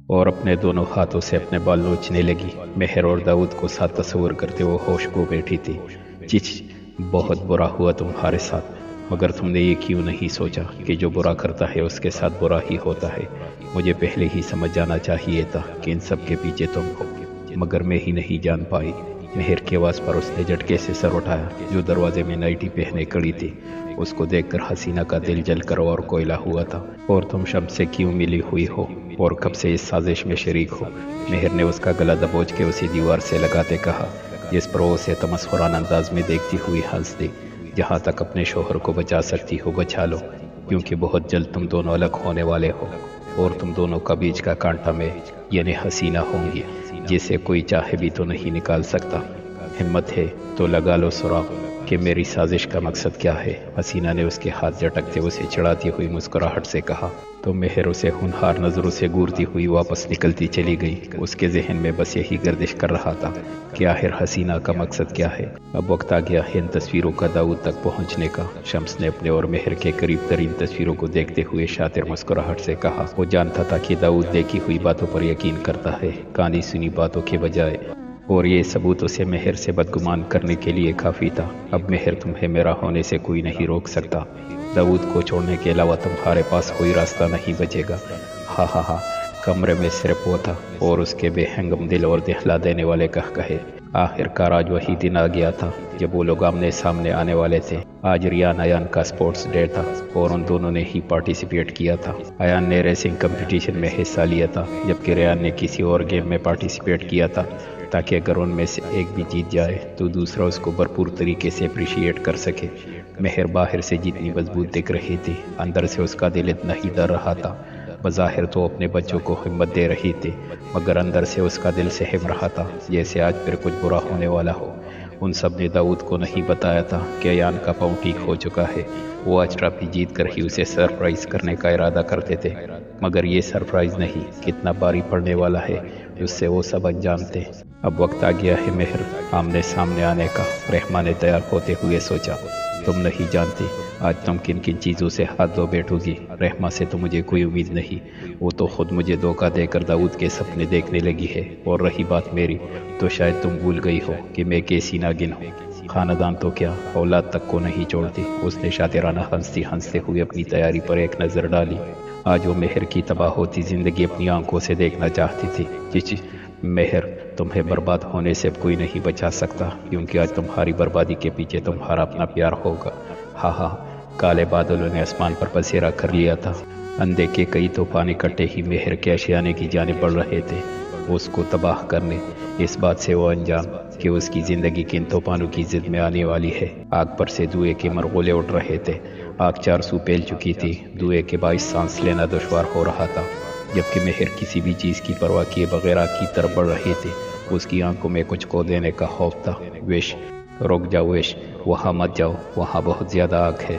اور اپنے دونوں ہاتھوں سے اپنے بال نوچنے لگی۔ مہر اور داؤد کو ساتھ تصور کرتے وہ ہوش کھو بیٹھی تھی۔ چچ، بہت برا ہوا تمہارے ساتھ، مگر تم نے یہ کیوں نہیں سوچا کہ جو برا کرتا ہے اس کے ساتھ برا ہی ہوتا ہے؟ مجھے پہلے ہی سمجھ جانا چاہیے تھا کہ ان سب کے پیچھے تم ہو، مگر میں ہی نہیں جان پائی۔ مہر کے آواز پر اس نے جھٹکے سے سر اٹھایا، جو دروازے میں نائٹی پہنے کھڑی تھی۔ اس کو دیکھ کر حسینہ کا دل جل کر اور کوئلہ ہوا تھا۔ اور تم شب سے کیوں ملی ہوئی ہو اور کب سے اس سازش میں شریک ہو؟ مہر نے اس کا گلا دبوچ کے اسے دیوار سے لگاتے کہا، جس پر وہ اسے تمسخرانہ انداز میں دیکھتی ہوئی ہنس دی۔ جہاں تک اپنے شوہر کو بچا سکتی ہو بچا لو، کیونکہ بہت جلد تم دونوں الگ ہونے والے ہو، اور تم دونوں کا بیچ کا کانٹا میں یعنی حسینہ ہوں گی، جسے کوئی چاہے بھی تو نہیں نکال سکتا۔ ہمت ہے تو لگا لو سراغ کہ میری سازش کا مقصد کیا ہے۔ حسینہ نے اس کے ہاتھ جھٹکتے اسے چڑھاتی ہوئی مسکراہٹ سے کہا۔ تو مہر اسے ہونہار نظروں سے گورتی ہوئی واپس نکلتی چلی گئی۔ اس کے ذہن میں بس یہی گردش کر رہا تھا کہ آخر حسینہ کا مقصد کیا ہے۔ اب وقت آ گیا ہے ان تصویروں کا داؤد تک پہنچنے کا۔ شمس نے اپنے اور مہر کے قریب ترین تصویروں کو دیکھتے ہوئے شاطر مسکراہٹ سے کہا۔ وہ جانتا تھا کہ داؤد دیکھی ہوئی باتوں پر یقین کرتا ہے، کہانی سنی باتوں کے بجائے، اور یہ ثبوت اسے مہر سے بدگمان کرنے کے لیے کافی تھا۔ اب مہر تمہیں میرا ہونے سے کوئی نہیں روک سکتا۔ داؤد کو چھوڑنے کے علاوہ تمہارے پاس کوئی راستہ نہیں بچے گا۔ ہاں ہاں ہاں، کمرے میں صرف وہ تھا اور اس کے بے ہنگم دل اور دہلا دینے والے کہے۔ آخر کار آج وہی دن آ گیا تھا جب وہ لوگ آمنے سامنے آنے والے تھے۔ آج ریان ایان کا سپورٹس ڈے تھا اور ان دونوں نے ہی پارٹیسپیٹ کیا تھا۔ ایان نے ریسنگ کمپٹیشن میں حصہ لیا تھا، جبکہ ریان نے کسی اور گیم میں پارٹیسپیٹ کیا تھا، تاکہ اگر ان میں سے ایک بھی جیت جائے تو دوسرا اس کو بھرپور طریقے سے اپریشیٹ کر سکے۔ مہر باہر سے جتنی مضبوط دکھ رہی تھی، اندر سے اس کا دل اتنا ہی ڈر رہا تھا۔ بظاہر تو اپنے بچوں کو ہمت دے رہی تھی، مگر اندر سے اس کا دل سہم رہا تھا جیسے آج پھر کچھ برا ہونے والا ہو۔ ان سب نے داؤد کو نہیں بتایا تھا کہ ایان کا پاؤں ٹھیک ہو چکا ہے۔ وہ آج ٹرافی جیت کر ہی اسے سرپرائز کرنے کا ارادہ کرتے تھے، مگر یہ سرپرائز نہیں کتنا بھاری پڑنے والا ہے اس سے وہ سب انجانتے۔ اب وقت آ گیا ہے مہر آمنے سامنے آنے کا، رحمہ نے تیار ہوتے ہوئے سوچا۔ تم نہیں جانتی آج تم کن کن چیزوں سے ہاتھ دھو بیٹھو گی۔ رحمہ سے تو مجھے کوئی امید نہیں، وہ تو خود مجھے دھوکہ دے کر داؤد کے سپنے دیکھنے لگی ہے۔ اور رہی بات میری، تو شاید تم بھول گئی ہو کہ میں کیسی ناگن ہوں۔ خاندان تو کیا، اولاد تک کو نہیں چھوڑتی۔ اس نے شاطرانہ ہنستے ہوئے اپنی تیاری پر ایک نظر ڈالی۔ آج وہ مہر کی تباہ ہوتی زندگی اپنی آنکھوں سے دیکھنا چاہتی تھی۔ چچ مہر، تمہیں برباد ہونے سے کوئی نہیں بچا سکتا، کیونکہ آج تمہاری بربادی کے پیچھے تمہارا اپنا پیار ہوگا۔ ہاں ہاں، کالے بادلوں نے آسمان پر پسیرا کر لیا تھا۔ اندھے کے کئی طوفان اکٹھے ہی مہر کے اشیانے کی جانب بڑھ رہے تھے، اس کو تباہ کرنے۔ اس بات سے وہ انجان کہ اس کی زندگی کن طوفانوں کی زد میں آنے والی ہے۔ آگ پر سے دھوئے کے مرغولے اٹھ رہے تھے۔ آگ چار سو پھیل چکی تھی، دھوئے کے باعث سانس لینا دشوار ہو رہا تھا، جبکہ مہر کسی بھی چیز کی پرواہ کیے بغیر آگ کی طرف بڑھ رہی تھی۔ اس کی آنکھوں میں کچھ کھو دینے کا خوف تھا۔ وش، رک جاؤ وش، وہاں مت جاؤ، وہاں بہت زیادہ آگ ہے۔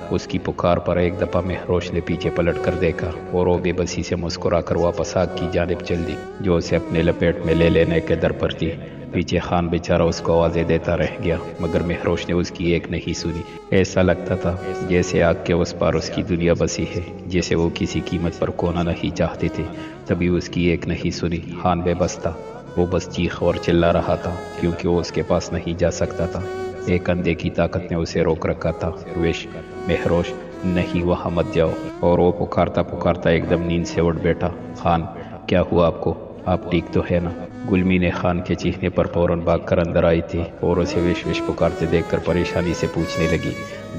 اس کی پکار پر ایک دفعہ مہروش نے پیچھے پلٹ کر دیکھا اور وہ بے بسی سے مسکرا کر واپس آگ کی جانب چل دی، جو اسے اپنے لپیٹ میں لے لینے کے در پر تھی۔ پیچھے خان بیچارہ اس کو آوازیں دیتا رہ گیا، مگر مہروش نے اس کی ایک نہیں سنی۔ ایسا لگتا تھا جیسے آگ کے اس پار اس کی دنیا بسی ہے، جسے وہ کسی قیمت پر کھونا نہیں چاہتے تھے۔ تبھی اس کی ایک نہیں سنی۔ خان بے بس تھا، وہ بس چیخ اور چلا رہا تھا، کیونکہ وہ اس کے پاس نہیں جا سکتا تھا۔ ایک اندھے کی طاقت نے اسے روک رکھا تھا۔ وش، مہروش، نہیں وہاں مت جاؤ۔ اور وہ پکارتا ایک دم نیند سے اٹھ بیٹھا۔ خان، کیا ہوا آپ کو؟ آپ ٹھیک تو ہے نا؟ گلمی نے خان کے چیخنے پر فوراً بھاگ کر اندر آئی تھی اور اسے وش وش پکارتے دیکھ کر پریشانی سے پوچھنے لگی،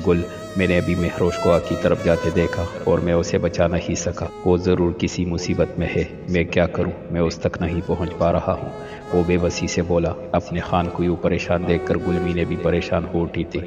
گل، میں نے ابھی مہروش کو آگ کی طرف جاتے دیکھا اور میں اسے بچا نہیں سکا۔ وہ ضرور کسی مصیبت میں ہے، میں کیا کروں، میں اس تک نہیں پہنچ پا رہا ہوں، وہ بے بسی سے بولا۔ اپنے خان کو یوں پریشان دیکھ کر گلمی نے بھی پریشان ہو اٹھی تھی۔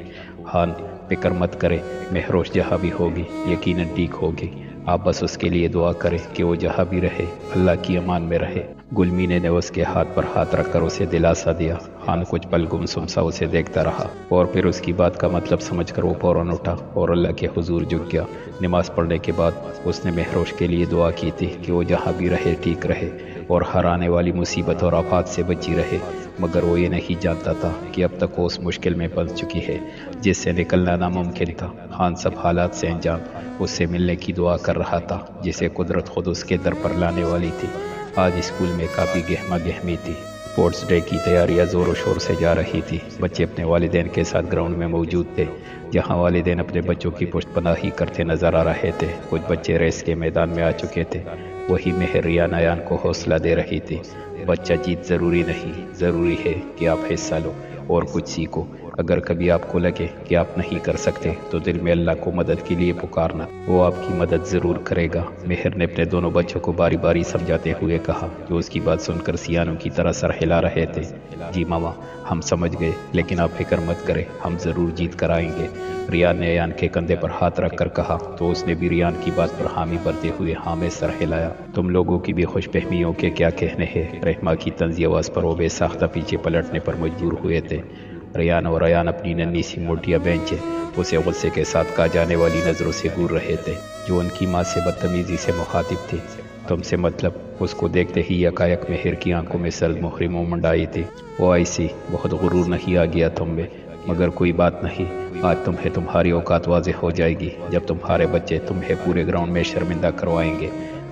خان، فکر مت کرے، مہروش جہاں بھی ہوگی یقیناً ٹھیک ہوگی، آپ بس اس کے لیے دعا کریں کہ وہ جہاں بھی رہے اللہ کی امان میں رہے۔ گلمی نے اس کے ہاتھ پر ہاتھ رکھ کر اسے دلاسا دیا۔ خان کچھ پل گمسم سا اسے دیکھتا رہا اور پھر اس کی بات کا مطلب سمجھ کر وہ فوراً اٹھا اور اللہ کے حضور جھک گیا۔ نماز پڑھنے کے بعد اس نے مہروش کے لیے دعا کی تھی کہ وہ جہاں بھی رہے ٹھیک رہے اور ہر آنے والی مصیبت اور آفات سے بچی رہے، مگر وہ یہ نہیں جانتا تھا کہ اب تک وہ اس مشکل میں پھنس چکی ہے جس سے نکلنا ناممکن تھا۔ خان سب حالات سے انجان اس سے ملنے کی دعا کر رہا تھا، جسے قدرت خود اس کے در پر لانے والی تھی۔ آج اسکول میں کافی گہما گہمی تھی۔ اسپورٹس ڈے کی تیاریاں زور و شور سے جا رہی تھی۔ بچے اپنے والدین کے ساتھ گراؤنڈ میں موجود تھے، جہاں والدین اپنے بچوں کی پشت پناہی کرتے نظر آ رہے تھے۔ کچھ بچے ریس کے میدان میں آ چکے تھے، وہی مہر ریان ایان کو حوصلہ دے رہی تھی۔ بچہ جیت ضروری نہیں، ضروری ہے کہ آپ حصہ لو اور کچھ سیکھو۔ اگر کبھی آپ کو لگے کہ آپ نہیں کر سکتے تو دل میں اللہ کو مدد کے لیے پکارنا، وہ آپ کی مدد ضرور کرے گا۔ مہر نے اپنے دونوں بچوں کو باری باری سمجھاتے ہوئے کہا، جو اس کی بات سن کر سیانوں کی طرح سر ہلا رہے تھے۔ جی ماما، ہم سمجھ گئے، لیکن آپ فکر مت کریں، ہم ضرور جیت کر آئیں گے۔ ریان نے ایان کے کندھے پر ہاتھ رکھ کر کہا تو اس نے بھی ریان کی بات پر حامی بھرتے ہوئے ہاں میں سر ہلایا۔ تم لوگوں کی بھی خوش فہمیوں کے کیا کہنے ہیں؟ رحمہ کی طنزی آواز پر وہ بے ساختہ پیچھے پلٹنے پر مجبور ہوئے تھے۔ ریان اور ایان اپنی ننھی سی موٹیا بینچ اسے غصے کے ساتھ کہا جانے والی نظروں سے گور رہے تھے، جو ان کی ماں سے بدتمیزی سے مخاطب تھی۔ تم سے مطلب؟ اس کو دیکھتے ہی یکایک مہر کی آنکھوں میں سرد مہری مومنڈ آئی تھی۔ وہ ایسی بہت غرور نہیں آ گیا تم میں؟ مگر کوئی بات نہیں، آج تمہیں تمہاری اوقات واضح ہو جائے گی جب تمہارے بچے تمہیں پورے گراؤنڈ میں شرمندہ کروائیں گے۔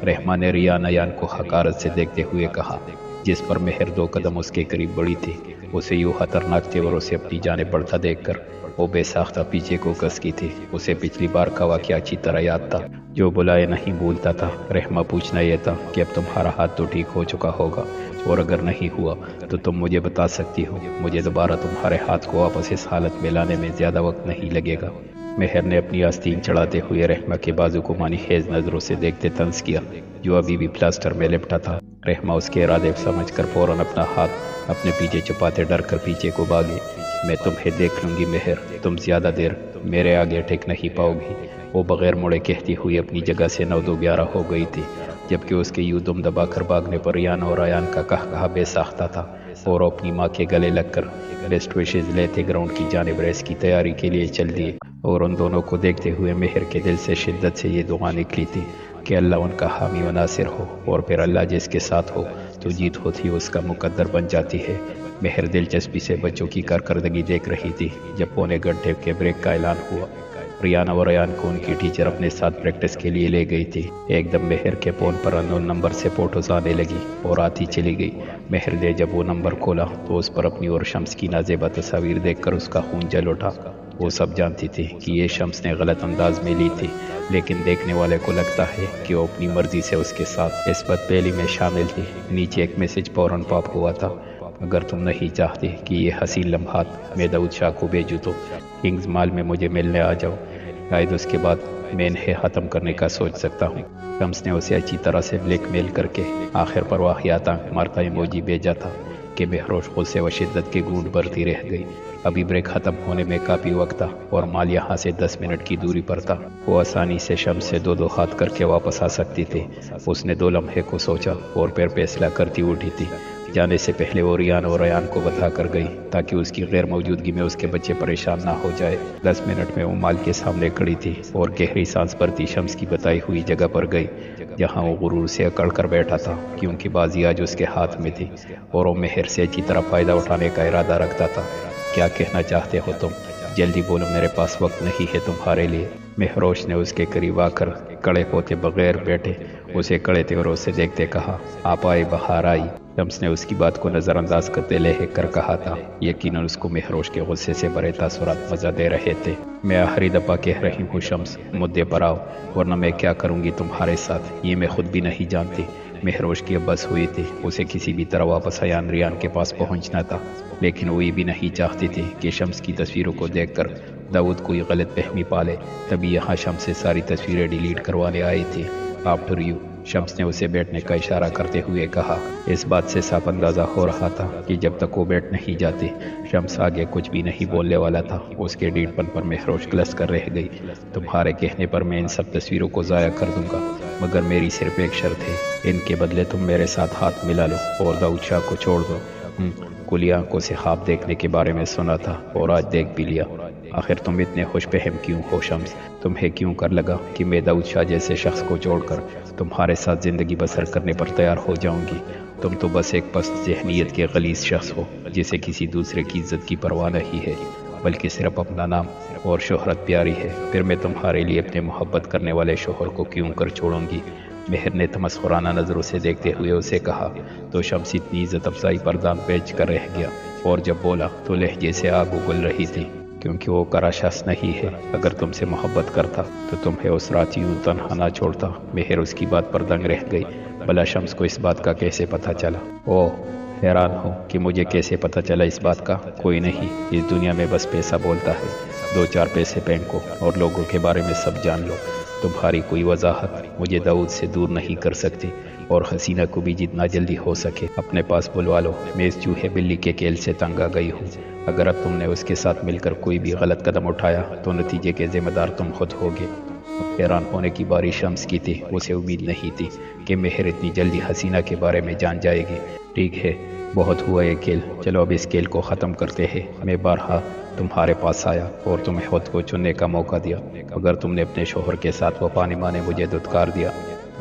رحمہ نے ریان ایان کو حقارت سے دیکھتے ہوئے کہا، جس پر مہر 2 قدم اس کے قریب بڑھی تھی۔ اسے یوں خطرناک تیوروں سے اپنی جانب بڑھتا دیکھ کر وہ بے ساختہ پیچھے کو کسکی تھی۔ اسے پچھلی بار کا واقعہ اچھی طرح یاد تھا، جو بلائے نہیں بھولتا تھا۔ رحمہ پوچھنا یہ تھا کہ اب تمہارا ہاتھ تو ٹھیک ہو چکا ہوگا، اور اگر نہیں ہوا تو تم مجھے بتا سکتی ہو، مجھے دوبارہ تمہارے ہاتھ کو واپس اس حالت میں لانے میں زیادہ وقت نہیں لگے گا۔ مہر نے اپنی آستین چڑھاتے ہوئے رحمہ کے بازو کو مانی خیز نظروں سے دیکھتے طنز کیا، جو ابھی بھی پلاسٹر میں لپٹا تھا۔ رحمہ اس کے ارادے سمجھ کر فوراً اپنا ہاتھ اپنے پیچھے چھپاتے ڈر کر پیچھے کو بھاگی۔ میں تمہیں دیکھ لوں گی مہر، تم زیادہ دیر میرے آگے ٹک نہیں پاؤ گی۔ وہ بغیر مڑے کہتی ہوئی اپنی جگہ سے 9-2-11 ہو گئی تھی، جبکہ اس کے یوں دم دبا کر بھاگنے پر ریان اور ایان کا کہا بے ساختہ تھا، اور اپنی ماں کے گلے لگ کر بیسٹ وشز لیتے گراؤنڈ کی جانب ریس کی تیاری کے لیے چل دیے۔ اور ان دونوں کو دیکھتے ہوئے مہر کے دل سے شدت سے یہ دعا نکلی تھی کہ اللہ ان کا حامی و ناصر ہو، اور پھر اللہ جس کے ساتھ ہو تو جیت ہوتی اس کا مقدر بن جاتی ہے۔ مہر دلچسپی سے بچوں کی کارکردگی دیکھ رہی تھی جب پونے گھنٹے کے بریک کا اعلان ہوا۔ ریان اور ایان کو ان کی ٹیچر اپنے ساتھ پریکٹس کے لیے لے گئی تھی۔ ایک دم مہر کے فون پر انون نمبر سے فوٹوز آنے لگی اور آتی چلی گئی۔ مہر نے جب وہ نمبر کھولا تو اس پر اپنی اور شمس کی نازیبا تصاویر دیکھ کر اس کا خون جل اٹھا۔ وہ سب جانتی تھی کہ یہ شمس نے غلط انداز میں لی تھی، لیکن دیکھنے والے کو لگتا ہے کہ وہ اپنی مرضی سے اس کے ساتھ اس بدپہلی میں شامل تھی۔ نیچے ایک میسج فوراً پاپ ہوا تھا، اگر تم نہیں چاہتے کہ یہ حسین لمحات میں داؤد شاہ کو بھیجوں تو کنگز مال میں مجھے ملنے آ جاؤ، شاید اس کے بعد میں انہیں ختم کرنے کا سوچ سکتا ہوں۔ شمس نے اسے اچھی طرح سے بلیک میل کر کے آخر پر واقعات آنکھ مارتا ایموجی بھیجا تھا کہ بہروش غصے و شدت کے گونٹ بھرتی رہ گئی۔ ابھی بریک ختم ہونے میں کافی وقت تھا اور مال یہاں سے 10 منٹ کی دوری پر تھا۔ وہ آسانی سے شمس سے 2 ہاتھ کر کے واپس آ سکتی تھی۔ اس نے 2 لمحے کو سوچا اور پھر فیصلہ کرتی اٹھی تھی۔ جانے سے پہلے وہ ریان اور ایان کو بتا کر گئی تاکہ اس کی غیر موجودگی میں اس کے بچے پریشان نہ ہو جائے۔ 10 منٹ میں وہ مال کے سامنے کھڑی تھی اور گہری سانس بھرتی شمس کی بتائی ہوئی جگہ پر گئی، جہاں وہ غرور سے اکڑ کر بیٹھا تھا کیونکہ بازی آج اس کے ہاتھ میں تھی اور وہ مہر سے اچھی طرح فائدہ اٹھانے کا ارادہ رکھتا تھا۔ کیا کہنا چاہتے ہو تم؟ جلدی بولو، میرے پاس وقت نہیں ہے تمہارے لیے۔ مہروش نے اس کے قریب آ کر کڑے ہوتے بغیر بیٹھے اسے کڑے تیوروں سے دیکھتے کہا، آپ آئے بہار آئی۔ شمس نے اس کی بات کو نظر انداز کرتے لہک کر کہا تھا۔ یقیناً اس کو مہروش کے غصے سے بھرے تاثرات مزہ دے رہے تھے۔ میں آخری دفعہ کہہ رہی ہوں شمس، مدعے پر آؤ، ورنہ میں کیا کروں گی تمہارے ساتھ یہ میں خود بھی نہیں جانتی۔ مہروش کی اب بس ہوئی تھی، اسے کسی بھی طرح واپس ایان ریان کے پاس پہنچنا تھا، لیکن وہ یہ بھی نہیں چاہتی تھی کہ شمس کی تصویروں کو دیکھ کر داؤد کوئی غلط فہمی پالے۔ تبھی یہاں شمس سے ساری تصویریں ڈیلیٹ کروانے آئی تھی۔ آفٹر یو، شمس نے اسے بیٹھنے کا اشارہ کرتے ہوئے کہا۔ اس بات سے صاف اندازہ ہو رہا تھا کہ جب تک وہ بیٹھ نہیں جاتی شمس آگے کچھ بھی نہیں بولنے والا تھا۔ اس کے ڈیڑھ پن پر مہروش گلس کر رہ گئی۔ تمہارے کہنے پر میں ان سب تصویروں کو ضائع کر دوں گا، مگر میری صرف ایک شرط ہے، ان کے بدلے تم میرے ساتھ ہاتھ ملا لو اور داؤد شاہ کو چھوڑ دو۔ کلی آنکھوں سے خواب دیکھنے کے بارے میں سنا تھا اور آج دیکھ بھی لیا۔ آخر تم اتنے خوش فہم کیوں ہو شمس؟ تمہیں کیوں کر لگا کہ میں داؤد شاہ جیسے شخص کو چھوڑ کر تمہارے ساتھ زندگی بسر کرنے پر تیار ہو جاؤں گی؟ تم تو بس ایک پست ذہنیت کے غلیظ شخص ہو جسے کسی دوسرے کی عزت کی پرواہ نہیں ہے، بلکہ صرف اپنا نام اور شہرت پیاری ہے۔ پھر میں تمہارے لیے اپنے محبت کرنے والے شوہر کو کیوں کر چھوڑوں گی مہر نے تمسخرانہ نظروں سے دیکھتے ہوئے اسے کہا تو شمس اتنی عزت افزائی پر دام پیچ کر رہ گیا، اور جب بولا تو لہجے سے آگ اگل رہی تھی، کیونکہ وہ کرا شخص نہیں ہے۔ اگر تم سے محبت کرتا تو تمہیں اس رات یوں تنہا نہ چھوڑتا۔ مہر اس کی بات پر دنگ رہ گئی۔ بھلا شمس کو اس بات کا کیسے پتہ چلا؟ اوہ، حیران ہو کہ مجھے کیسے پتہ چلا اس بات کا؟ کوئی نہیں، اس دنیا میں بس پیسہ بولتا ہے۔ 2-4 پیسے پھینکو اور لوگوں کے بارے میں سب جان لو۔ تمہاری کوئی وضاحت مجھے داؤد سے دور نہیں کر سکتی، اور حسینہ کو بھی جتنا جلدی ہو سکے اپنے پاس بلوا لو۔ میں اس چوہے بلی کے کیل سے تنگ آ گئی ہوں۔ اگر اب تم نے اس کے ساتھ مل کر کوئی بھی غلط قدم اٹھایا تو نتیجے کے ذمہ دار تم خود ہوگے۔ حیران ہونے کی باری شمس کی تھی۔ اسے امید نہیں تھی کہ مہر اتنی جلدی حسینہ کے بارے میں جان جائے گی۔ ٹھیک ہے، بہت ہوا یہ کھیل، چلو اب اس کھیل کو ختم کرتے ہیں۔ میں بارہا تمہارے پاس آیا اور تمہیں خود کو چننے کا موقع دیا، مگر تم نے اپنے شوہر کے ساتھ وفا نبھانے مجھے دھتکار دیا۔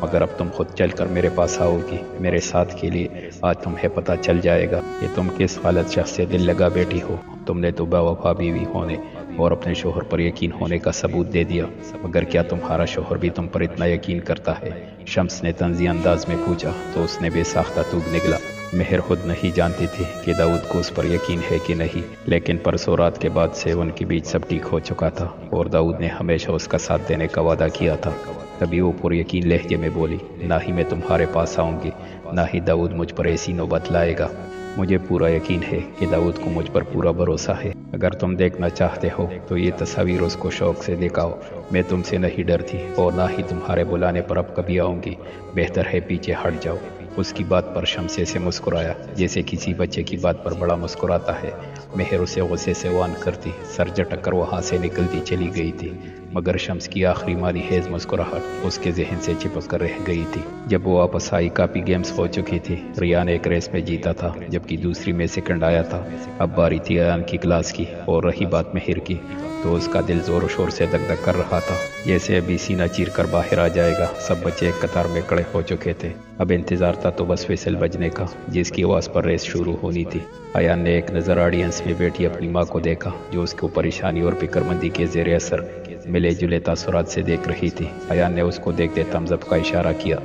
مگر اب تم خود چل کر میرے پاس آؤ گی میرے ساتھ کے لیے۔ آج تمہیں پتہ چل جائے گا کہ تم کس غلط شخص سے دل لگا بیٹھی ہو۔ تم نے تو با وفا بیوی ہونے اور اپنے شوہر پر یقین ہونے کا ثبوت دے دیا، مگر کیا تمہارا شوہر بھی تم پر اتنا یقین کرتا ہے؟ شمس نے طنزی انداز میں پوچھا تو اس نے بے ساختہ توگ نگلا۔ مہر خود نہیں جانتی تھی کہ داؤد کو اس پر یقین ہے کہ نہیں، لیکن پرسوں رات کے بعد سے ان کے بیچ سب ٹھیک ہو چکا تھا، اور داؤد نے ہمیشہ اس کا ساتھ دینے کا وعدہ کیا تھا۔ تبھی وہ پر یقین لہجے میں بولی، نہ ہی میں تمہارے پاس آؤں گی، نہ ہی داؤد مجھ پر ایسی نوبت لائے گا۔ مجھے پورا یقین ہے کہ داؤد کو مجھ پر پورا بھروسہ ہے۔ اگر تم دیکھنا چاہتے ہو تو یہ تصاویر اس کو شوق سے دکھاؤ۔ میں تم سے نہیں ڈرتی اور نہ ہی تمہارے بلانے پر اب کبھی آؤں گی۔ بہتر ہے پیچھے ہٹ جاؤ۔ اس کی بات پر شمس سے مسکرایا جیسے کسی بچے کی بات پر بڑا مسکراتا ہے۔ مہر اسے غصے سے وان کرتی، سر جھٹک کر وہاں سے نکلتی چلی گئی تھی، مگر شمس کی آخری مالی خیز مسکراہٹ اس کے ذہن سے چپک کر رہ گئی تھی۔ جب وہ واپس آئی کافی گیمز ہو چکی تھی۔ ریان ایک ریس میں جیتا تھا جبکہ دوسری میں سیکنڈ آیا تھا۔ اب باری تھی ایان کی کلاس کی، اور رہی بات مہر کی تو اس کا دل زور و شور سے دک دک کر رہا تھا جیسے ابھی سینہ چیر کر باہر آ جائے گا۔ سب بچے ایک قطار میں کھڑے ہو چکے تھے۔ اب انتظار تھا تو بس وhistle بجنے کا جس کی آواز پر ریس شروع ہونی تھی۔ ایان نے ایک نظر آڈینس میں بیٹھی اپنی ماں کو دیکھا جو اس کو پریشانی اور فکر مندی کے زیر اثر ملے جلے تاثرات سے دیکھ رہی تھی۔ ایان نے اس کو دیکھتے thumbs up کا اشارہ کیا۔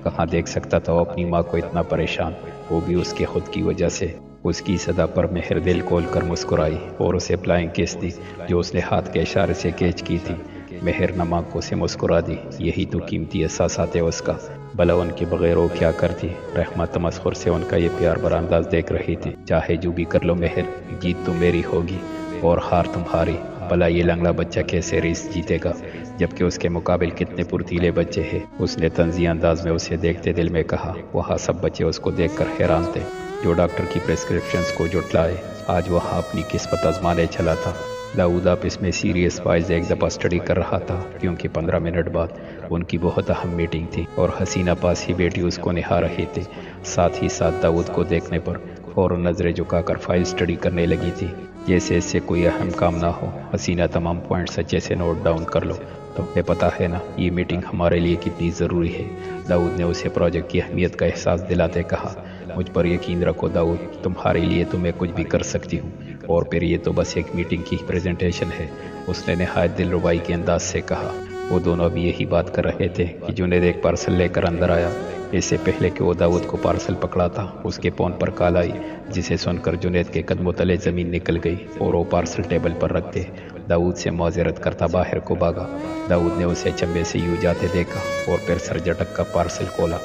کہاں دیکھ سکتا تھا وہ اپنی ماں کو اتنا پریشان، وہ بھی اس کے خود کی وجہ سے۔ اس کی صدا پر مہر دل کھول کر مسکرائی اور اسے فلائنگ کس دی جو اس نے ہاتھ کے اشارے سے کیچ کی تھی۔ مہر نم آنکھوں سے مسکرا دی۔ یہی تو قیمتی احساسات ہے اس کا، بھلا ان کے بغیر وہ کیا کرتی؟ رحمہ تمسخر سے ان کا یہ پیار بھرا انداز دیکھ رہی تھی۔ چاہے جو بھی کر لو مہر، جیت تو میری ہوگی اور ہار تمہاری۔ بھلا یہ لنگڑا بچہ کیسے ریس جیتے گا جبکہ اس کے مقابل کتنے پرتیلے بچے ہیں؟ اس نے طنزی انداز میں اسے دیکھتے دل میں کہا۔ وہاں سب بچے اس کو دیکھ کر حیران تھے جو ڈاکٹر کی پریسکرپشنز کو جھٹلائے آج وہاں اپنی قسمت آزمانے چلا تھا۔ داؤد آفس میں سیریس فائلز ایک دفعہ اسٹڈی کر رہا تھا کیونکہ 15 منٹ بعد ان کی بہت اہم میٹنگ تھی اور حسینہ پاس ہی بیٹھی اس کو نہا رہے تھے۔ ساتھ ہی ساتھ داؤد کو دیکھنے پر فوراً نظریں جھکا کر فائل اسٹڈی کرنے لگی تھی جیسے اس سے کوئی اہم کام نہ ہو۔ حسینہ تمام پوائنٹس اچھے سے نوٹ ڈاؤن کر لو، تمہیں پتہ ہے نا یہ میٹنگ ہمارے لیے کتنی ضروری ہے۔ داؤد نے اسے پروجیکٹ کی اہمیت کا احساس دلاتے کہا۔ مجھ پر یقین رکھو داؤد، تمہارے لیے تو میں کچھ بھی کر سکتی ہوں، اور پھر یہ تو بس ایک میٹنگ کی پریزنٹیشن ہے، اس نے نہایت دل ربائی کے انداز سے کہا۔ وہ دونوں ابھی یہی بات کر رہے تھے کہ جنید ایک پارسل لے کر اندر آیا۔ اس سے پہلے کہ وہ داؤد کو پارسل پکڑا تھا اس کے فون پر کال آئی جسے سن کر جنید کے قدموں تلے زمین نکل گئی اور وہ پارسل ٹیبل پر رکھتے داؤد سے معذرت کرتا باہر کو بھاگا۔ داؤد نے اسے چمبے سے یوں جاتے دیکھا اور پھر سر جھٹک کا پارسل کھولا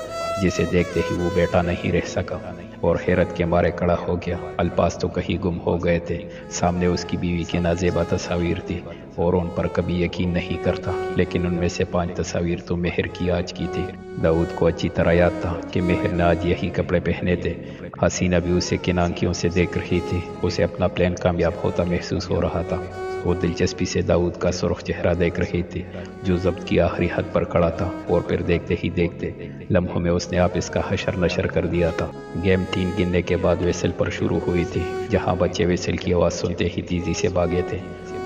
جسے دیکھتے ہی وہ بیٹا نہیں رہ سکا اور حیرت کے مارے کھڑا ہو گیا۔ الفاظ تو کہیں گم ہو گئے تھے۔ سامنے اس کی بیوی کی نازیبا تصاویر تھی اور ان پر کبھی یقین نہیں کرتا، لیکن ان میں سے 5 تصاویر تو مہر کی آج کی تھی۔ داؤد کو اچھی طرح یاد تھا کہ مہر نے آج یہی کپڑے پہنے تھے۔ حسینہ بھی اسے کن آنکھوں سے دیکھ رہی تھی۔ اسے اپنا پلان کامیاب ہوتا محسوس ہو رہا تھا۔ وہ دلچسپی سے داؤد کا سرخ چہرہ دیکھ رہی تھی جو ضبط کی آخری حد پر کھڑا تھا، اور پھر دیکھتے ہی دیکھتے لمحوں میں اس نے آپ اس کا حشر نشر کر دیا تھا۔ گیم 3 گننے کے بعد ویسل پر شروع ہوئی تھی جہاں بچے ویسل کی آواز سنتے ہی تیزی سے بھاگے تھے۔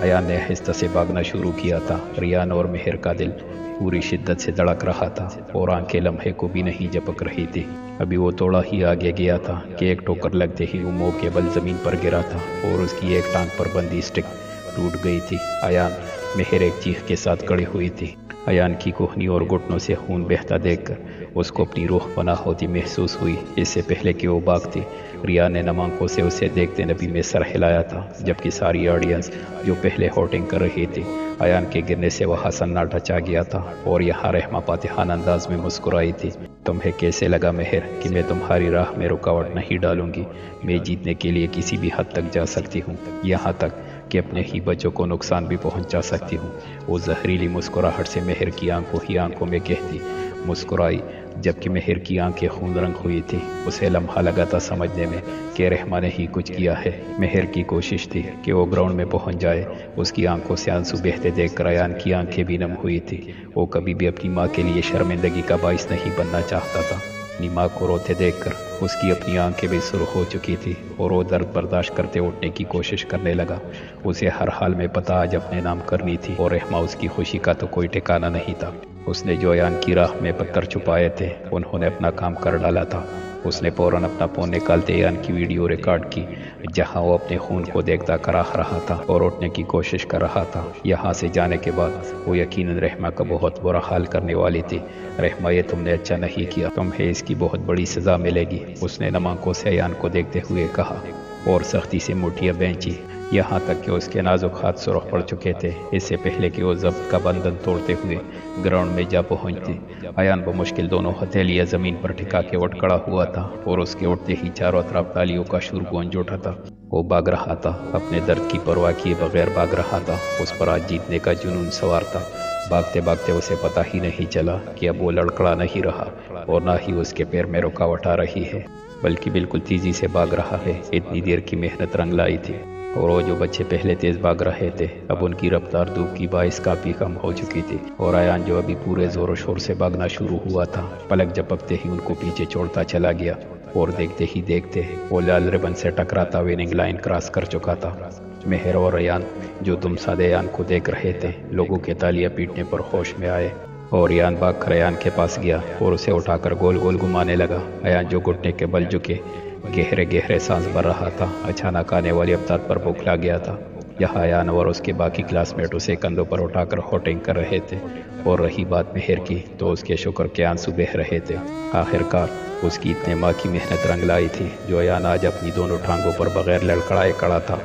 ایان نے آہستہ سے بھاگنا شروع کیا تھا۔ ریان اور مہر کا دل پوری شدت سے دھڑک رہا تھا اور آنکھیں لمحے کو بھی نہیں جھپک رہی تھی۔ ابھی وہ تھوڑا ہی آگے گیا تھا کہ ایک ٹوکر لگتے ہی وہ منہ کے بل زمین پر گرا تھا اور اس کی ایک ٹانگ پر بندھی اسٹک ٹوٹ گئی تھی۔ ایان مہر ایک چیخ کے ساتھ کڑی ہوئی تھی۔ ایان کی کوہنی اور گھٹنوں سے خون بہتا دیکھ کر اس کو اپنی روح پناہ ہوتی محسوس ہوئی۔ اس سے پہلے کہ وہ بھاگتی، ریا نے نم آنکھوں سے اسے دیکھتے نبی میں سر ہلایا تھا، جبکہ ساری آڈینس جو پہلے ہوٹنگ کر رہی تھی ایان کے گرنے سے وہاں سناٹا چھا گیا تھا، اور یہاں رحمہ فاتحانہ انداز میں مسکرائی تھی۔ تمہیں کیسے لگا مہر کہ میں تمہاری راہ میں رکاوٹ نہیں ڈالوں گی؟ میں جیتنے کے لیے کسی بھی حد تک جا سکتی ہوں، یہاں تک کہ اپنے ہی بچوں کو نقصان بھی پہنچا سکتی ہوں۔ وہ زہریلی مسکراہٹ سے مہر کی آنکھوں ہی آنکھوں میں کہتی مسکرائی، جبکہ مہر کی آنکھیں خون رنگ ہوئی تھی۔ اسے لمحہ لگا تھا سمجھنے میں کہ رحمہ نے ہی کچھ کیا ہے۔ مہر کی کوشش تھی کہ وہ گراؤنڈ میں پہنچ جائے۔ اس کی آنکھوں سے آنسو بہتے دیکھ کر ایان کی آنکھیں بھی نم ہوئی تھی۔ وہ کبھی بھی اپنی ماں کے لیے شرمندگی کا باعث نہیں بننا چاہتا تھا۔ اپنی ماں کو روتے دیکھ کر اس کی اپنی آنکھیں بھی سرخ ہو چکی تھی، اور وہ درد برداشت کرتے اٹھنے کی کوشش کرنے لگا۔ اسے ہر حال میں پتہ آج اپنے نام کرنی تھی، اور رحمہ اس کی خوشی کا تو کوئی ٹھکانہ نہیں تھا۔ اس نے جو ایان کی راہ میں پتھر چھپائے تھے انہوں نے اپنا کام کر ڈالا تھا۔ اس نے فوراً اپنا فون نکالتے ایان کی ویڈیو ریکارڈ کی، جہاں وہ اپنے خون کو دیکھتا کراہ رہا تھا اور اٹھنے کی کوشش کر رہا تھا۔ یہاں سے جانے کے بعد وہ یقیناً رحمہ کا بہت برا حال کرنے والی تھی۔ رحمہ، یہ تم نے اچھا نہیں کیا، تمہیں اس کی بہت بڑی سزا ملے گی، اس نے نم آنکھوں سے ایان کو دیکھتے ہوئے کہا، اور سختی سے مٹھیاں بینچی، یہاں تک کہ اس کے نازک ہاتھ سرخ پڑ چکے تھے۔ اس سے پہلے کہ وہ ضبط کا بندھن توڑتے ہوئے گراؤنڈ میں جا پہنچتی، ایان بمشکل دونوں ہتھیلیاں زمین پر ٹھکا کے اٹھ کھڑا ہوا تھا، اور اس کے اٹھتے ہی چاروں طرف تالیوں کا شور گونج اٹھا تھا۔ وہ بھاگ رہا تھا، اپنے درد کی پرواہ کیے بغیر بھاگ رہا تھا۔ اس پر آج جیتنے کا جنون سوار تھا۔ بھاگتے بھاگتے اسے پتہ ہی نہیں چلا کہ اب وہ لڑکڑا نہیں رہا، اور نہ ہی اس کے پیر میں رکاوٹ آ رہی ہے، بلکہ بالکل تیزی سے بھاگ رہا ہے۔ اتنی دیر کی محنت رنگ لائی تھی، اور وہ جو بچے پہلے تیز بھاگ رہے تھے اب ان کی رفتار دھوپ کی باعث کافی کم ہو چکی تھی، اور ایان جو ابھی پورے زور و شور سے بھاگنا شروع ہوا تھا پلک جھپکتے ہی ان کو پیچھے چھوڑتا چلا گیا، اور دیکھتے ہی دیکھتے وہ لال ربن سے ٹکراتا وننگ لائن کراس کر چکا تھا۔ مہر اور ایان جو تم سادے ایان کو دیکھ رہے تھے لوگوں کے تالیاں پیٹنے پر ہوش میں آئے، اور ایان بھاگ کر ایان کے پاس گیا اور اسے اٹھا کر گول گول گھمانے لگا۔ ایان جو گھٹنے کے بل جھکے گہرے گہرے سانس بھر رہا تھا، اچانک آنے والی افطار پر بوکھلا گیا تھا۔ یہاں ایان اور اس کے باقی کلاس میٹ اسے کندھوں پر اٹھا کر ہوٹنگ کر رہے تھے، اور رہی بات مہر کی تو اس کے شکر کے آنسو بہہ رہے تھے۔ آخر کار اس کی اتنے ماں کی محنت رنگ لائی تھی، جو ایان آج اپنی دونوں ٹانگوں پر بغیر لڑکڑائے کھڑا تھا۔